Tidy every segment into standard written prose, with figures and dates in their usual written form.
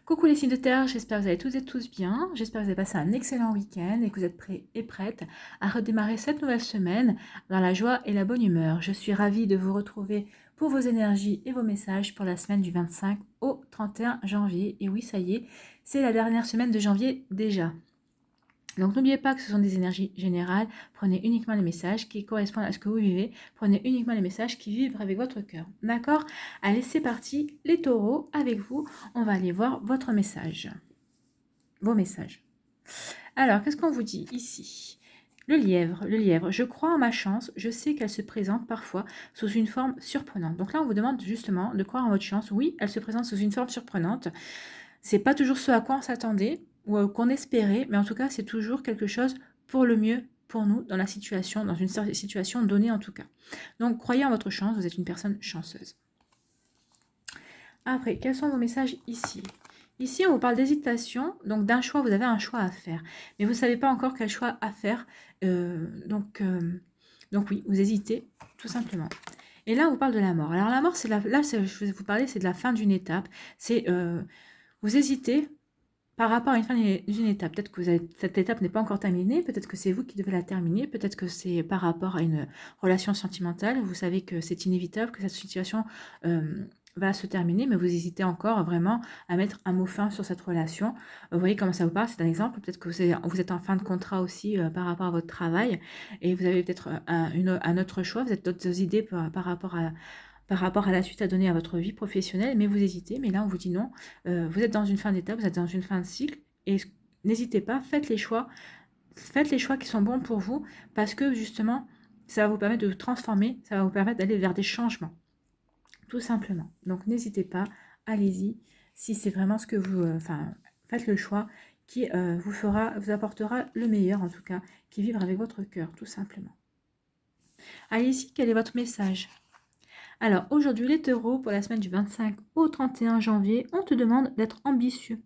Coucou les signes de terre, j'espère que vous allez toutes et tous bien. J'espère que vous avez passé un excellent week-end et que vous êtes prêts et prêtes à redémarrer cette nouvelle semaine dans la joie et la bonne humeur. Je suis ravie de vous retrouver pour vos énergies et vos messages pour la semaine du 25 au 31 janvier. Et oui, ça y est, c'est la dernière semaine de janvier déjà. Donc n'oubliez pas que ce sont des énergies générales, prenez uniquement les messages qui correspondent à ce que vous vivez, prenez uniquement les messages qui vibrent avec votre cœur. D'accord? Allez, c'est parti, les taureaux, avec vous, on va aller voir votre message. Vos messages. Alors, qu'est-ce qu'on vous dit ici? Le lièvre, je crois en ma chance, je sais qu'elle se présente parfois sous une forme surprenante. Donc là, on vous demande justement de croire en votre chance. Oui, elle se présente sous une forme surprenante. C'est pas toujours ce à quoi on s'attendait ou qu'on espérait, mais en tout cas, c'est toujours quelque chose pour le mieux pour nous dans la situation, dans une situation donnée en tout cas. Donc, croyez en votre chance, vous êtes une personne chanceuse. Après, quels sont vos messages ici? Ici, on vous parle d'hésitation, donc d'un choix, vous avez un choix à faire, mais vous ne savez pas encore quel choix à faire, donc oui, vous hésitez, tout simplement. Et là, on vous parle de la mort. Alors la mort, c'est là, je vais vous parler, c'est de la fin d'une étape, c'est vous hésitez par rapport à une fin d'une étape. Peut-être que cette étape n'est pas encore terminée, peut-être que c'est vous qui devez la terminer, peut-être que c'est par rapport à une relation sentimentale, vous savez que c'est inévitable, que cette situation va se terminer, mais vous hésitez encore vraiment à mettre un mot fin sur cette relation. Vous voyez comment ça vous parle, c'est un exemple. Peut-être que vous êtes en fin de contrat aussi par rapport à votre travail, et vous avez peut-être un autre choix, vous avez d'autres idées par rapport à la suite à donner à votre vie professionnelle, mais vous hésitez, mais là on vous dit non, vous êtes dans une fin d'étape, vous êtes dans une fin de cycle, et n'hésitez pas, faites les choix qui sont bons pour vous, parce que justement, ça va vous permettre de vous transformer, ça va vous permettre d'aller vers des changements, tout simplement. Donc n'hésitez pas, allez-y, si c'est vraiment ce que vous... faites le choix qui vous apportera le meilleur, en tout cas, qui vibre avec votre cœur, tout simplement. Allez-y, quel est votre message ? Alors, aujourd'hui, les taureaux, pour la semaine du 25 au 31 janvier, on te demande d'être ambitieux.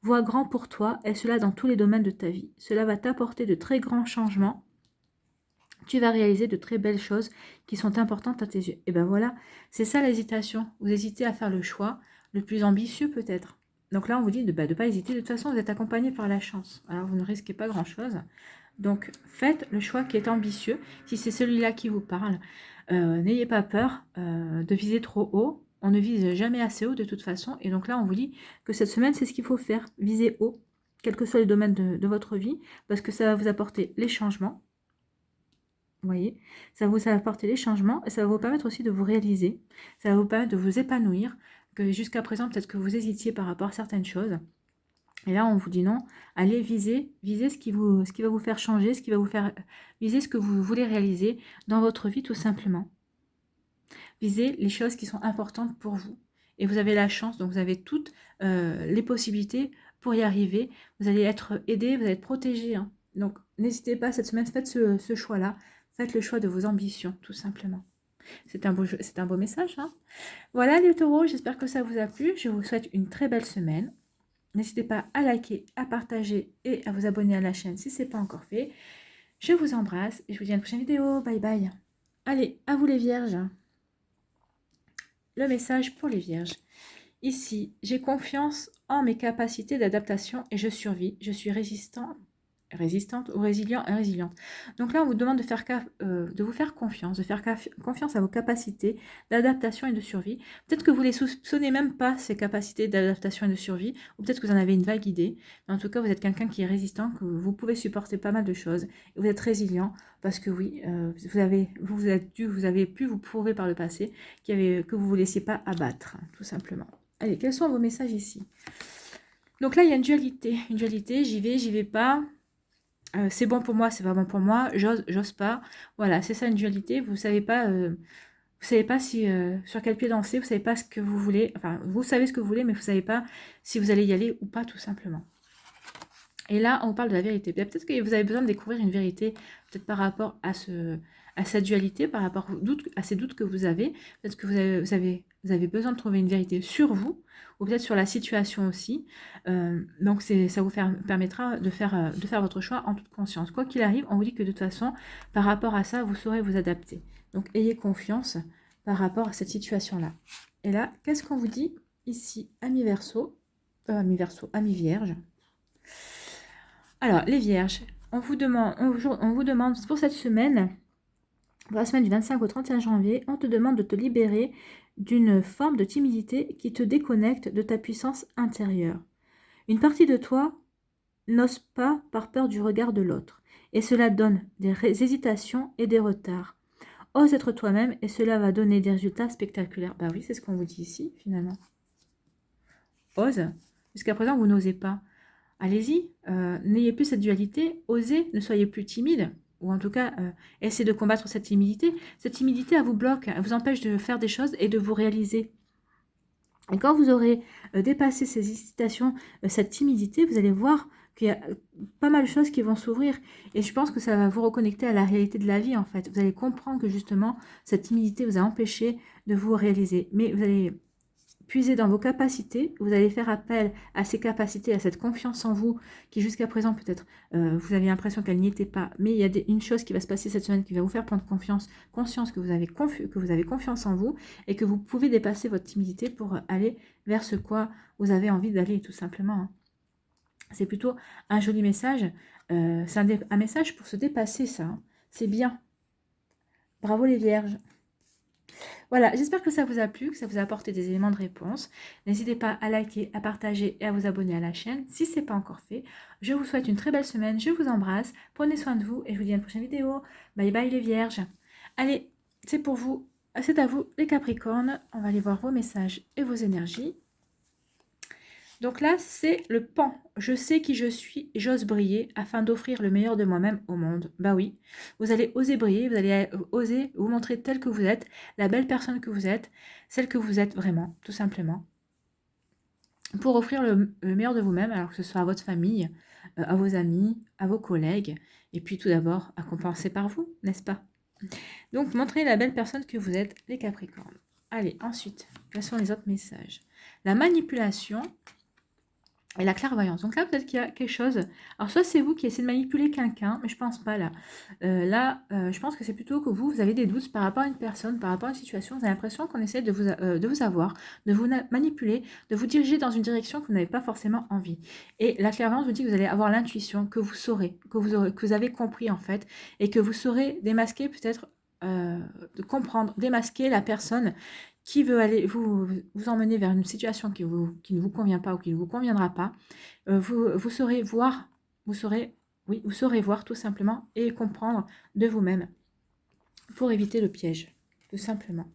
Vois grand pour toi, et cela dans tous les domaines de ta vie. Cela va t'apporter de très grands changements. Tu vas réaliser de très belles choses qui sont importantes à tes yeux. Et ben voilà, c'est ça l'hésitation. Vous hésitez à faire le choix le plus ambitieux peut-être. Donc là, on vous dit de ne pas hésiter. De toute façon, vous êtes accompagné par la chance. Alors, vous ne risquez pas grand-chose. Donc, faites le choix qui est ambitieux. Si c'est celui-là qui vous parle, n'ayez pas peur de viser trop haut. On ne vise jamais assez haut de toute façon. Et donc là, on vous dit que cette semaine, c'est ce qu'il faut faire. Viser haut, quels que soient les domaines de votre vie, parce que ça va vous apporter les changements. Vous voyez, ça va vous apporter les changements et ça va vous permettre aussi de vous réaliser. Ça va vous permettre de vous épanouir. Que jusqu'à présent, peut-être que vous hésitiez par rapport à certaines choses. Et là, on vous dit non, allez viser ce qui va vous faire changer, ce qui va vous faire viser ce que vous voulez réaliser dans votre vie tout simplement. Visez les choses qui sont importantes pour vous. Et vous avez la chance, donc vous avez toutes les possibilités pour y arriver. Vous allez être aidé, vous allez être protégé. Hein. Donc n'hésitez pas, cette semaine, faites ce choix-là. Faites le choix de vos ambitions, tout simplement. C'est un beau message. Hein. Voilà les taureaux, j'espère que ça vous a plu. Je vous souhaite une très belle semaine. N'hésitez pas à liker, à partager et à vous abonner à la chaîne si ce n'est pas encore fait. Je vous embrasse et je vous dis à une prochaine vidéo. Bye bye. Allez, à vous les vierges. Le message pour les vierges. Ici, j'ai confiance en mes capacités d'adaptation et je survis. Je suis résistante ou résiliente. Donc là, on vous demande de vous faire confiance, de faire confiance à vos capacités d'adaptation et de survie. Peut-être que vous ne les soupçonnez même pas, ces capacités d'adaptation et de survie, ou peut-être que vous en avez une vague idée. Mais en tout cas, vous êtes quelqu'un qui est résistant, que vous pouvez supporter pas mal de choses. Et vous êtes résilient parce que oui, vous avez pu vous prouver par le passé que vous ne vous laissiez pas abattre, tout simplement. Allez, quels sont vos messages ici? Donc là, il y a une dualité, j'y vais pas. C'est bon pour moi, c'est pas bon pour moi, j'ose pas. Voilà, c'est ça une dualité. Vous savez pas si sur quel pied danser, vous savez pas ce que vous voulez. Enfin, vous savez ce que vous voulez, mais vous savez pas si vous allez y aller ou pas, tout simplement. Et là, on vous parle de la vérité. Peut-être que vous avez besoin de découvrir une vérité, peut-être par rapport à cette dualité, par rapport à ces doutes que vous avez. Peut-être que vous avez besoin de trouver une vérité sur vous, ou peut-être sur la situation aussi. Donc, ça vous permettra de faire votre choix en toute conscience. Quoi qu'il arrive, on vous dit que de toute façon, par rapport à ça, vous saurez vous adapter. Donc, ayez confiance par rapport à cette situation-là. Et là, qu'est-ce qu'on vous dit ici, amis Verseau? amis Verseau, amis Vierge. Alors, les Vierges, on vous demande pour cette semaine, pour la semaine du 25 au 31 janvier, on te demande de te libérer d'une forme de timidité qui te déconnecte de ta puissance intérieure. Une partie de toi n'ose pas par peur du regard de l'autre, et cela donne des hésitations et des retards. Ose être toi-même et cela va donner des résultats spectaculaires. Bah oui, c'est ce qu'on vous dit ici, finalement. Ose. Jusqu'à présent, vous n'osez pas. Allez-y, n'ayez plus cette dualité, osez, ne soyez plus timide, ou en tout cas, essayez de combattre cette timidité. Cette timidité, elle vous bloque, elle vous empêche de faire des choses et de vous réaliser. Et quand vous aurez dépassé ces hésitations, cette timidité, vous allez voir qu'il y a pas mal de choses qui vont s'ouvrir. Et je pense que ça va vous reconnecter à la réalité de la vie, en fait. Vous allez comprendre que justement, cette timidité vous a empêché de vous réaliser. Mais vous allez puiser dans vos capacités, vous allez faire appel à ces capacités, à cette confiance en vous, qui jusqu'à présent peut-être, vous aviez l'impression qu'elle n'y était pas, mais il y a une chose qui va se passer cette semaine qui va vous faire prendre conscience que vous avez confiance en vous, et que vous pouvez dépasser votre timidité pour aller vers ce quoi vous avez envie d'aller, tout simplement. C'est plutôt un joli message, c'est un message pour se dépasser, ça, hein. C'est bien. Bravo les Vierges. Voilà, j'espère que ça vous a plu, que ça vous a apporté des éléments de réponse. N'hésitez pas à liker, à partager et à vous abonner à la chaîne si ce n'est pas encore fait. Je vous souhaite une très belle semaine, je vous embrasse, prenez soin de vous et je vous dis à une prochaine vidéo. Bye bye les Vierges. Allez, c'est pour vous, c'est à vous les Capricornes. On va aller voir vos messages et vos énergies. Donc là, c'est le pan. Je sais qui je suis, j'ose briller afin d'offrir le meilleur de moi-même au monde. Bah oui, vous allez oser briller, vous allez oser vous montrer tel que vous êtes, la belle personne que vous êtes, celle que vous êtes vraiment, tout simplement. Pour offrir le meilleur de vous-même, alors que ce soit à votre famille, à vos amis, à vos collègues, et puis tout d'abord à compenser par vous, n'est-ce pas? Donc, montrez la belle personne que vous êtes, les Capricornes. Allez, ensuite, quels sont les autres messages? La manipulation et la clairvoyance. Donc là, peut-être qu'il y a quelque chose. Alors, soit c'est vous qui essayez de manipuler quelqu'un, mais je pense pas là. Je pense que c'est plutôt que vous avez des doutes par rapport à une personne, par rapport à une situation. Vous avez l'impression qu'on essaie de vous avoir, de vous manipuler, de vous diriger dans une direction que vous n'avez pas forcément envie. Et la clairvoyance vous dit que vous allez avoir l'intuition, que vous saurez, que vous avez compris en fait, et que vous saurez démasquer peut-être, de comprendre, démasquer la personne qui veut aller vous emmener vers une situation qui ne vous convient pas ou qui ne vous conviendra pas. Vous saurez voir, vous saurez voir tout simplement et comprendre de vous-même pour éviter le piège, tout simplement.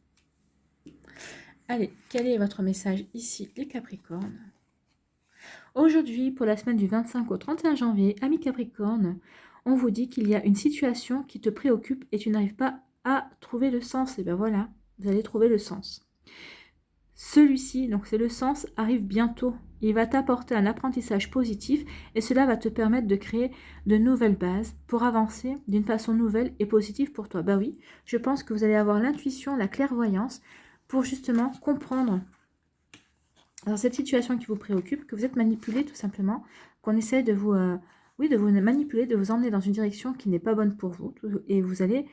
Allez, quel est votre message ici, les Capricornes? Aujourd'hui, pour la semaine du 25 au 31 janvier, amis Capricornes, on vous dit qu'il y a une situation qui te préoccupe et tu n'arrives pas à trouver le sens. Et bien voilà, vous allez trouver le sens. Celui-ci, donc c'est le sens, arrive bientôt. Il va t'apporter un apprentissage positif et cela va te permettre de créer de nouvelles bases pour avancer d'une façon nouvelle et positive pour toi. Bah oui, je pense que vous allez avoir l'intuition, la clairvoyance pour justement comprendre dans cette situation qui vous préoccupe, que vous êtes manipulé tout simplement, qu'on essaie de vous, de vous manipuler, de vous emmener dans une direction qui n'est pas bonne pour vous et vous allez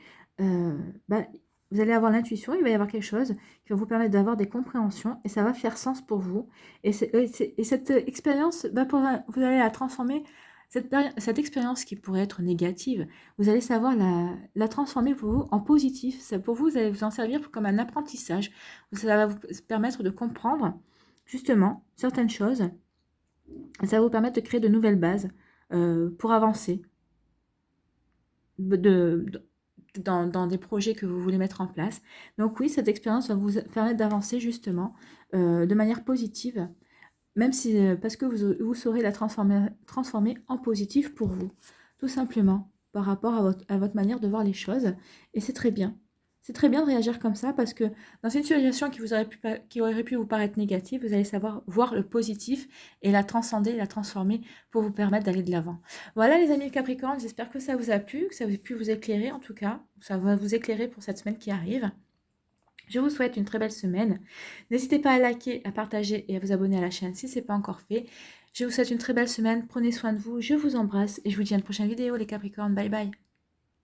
vous allez avoir l'intuition, il va y avoir quelque chose qui va vous permettre d'avoir des compréhensions et ça va faire sens pour vous. Et cette expérience, vous allez la transformer, cette expérience qui pourrait être négative, vous allez savoir la transformer pour vous en positif. Pour vous, vous allez vous en servir comme un apprentissage. Ça va vous permettre de comprendre justement certaines choses. Ça va vous permettre de créer de nouvelles bases pour avancer. Dans des projets que vous voulez mettre en place. Donc oui, cette expérience va vous permettre d'avancer justement de manière positive, même si parce que vous saurez la transformer en positif pour vous, tout simplement, par rapport à votre manière de voir les choses. Et c'est très bien. C'est très bien de réagir comme ça parce que dans une situation qui aurait pu vous paraître négative, vous allez savoir voir le positif et la transcender, la transformer pour vous permettre d'aller de l'avant. Voilà les amis Capricorne, j'espère que ça vous a plu, que ça a pu vous éclairer en tout cas. Ça va vous éclairer pour cette semaine qui arrive. Je vous souhaite une très belle semaine. N'hésitez pas à liker, à partager et à vous abonner à la chaîne si ce n'est pas encore fait. Je vous souhaite une très belle semaine, prenez soin de vous, je vous embrasse et je vous dis à une prochaine vidéo les Capricornes, bye bye.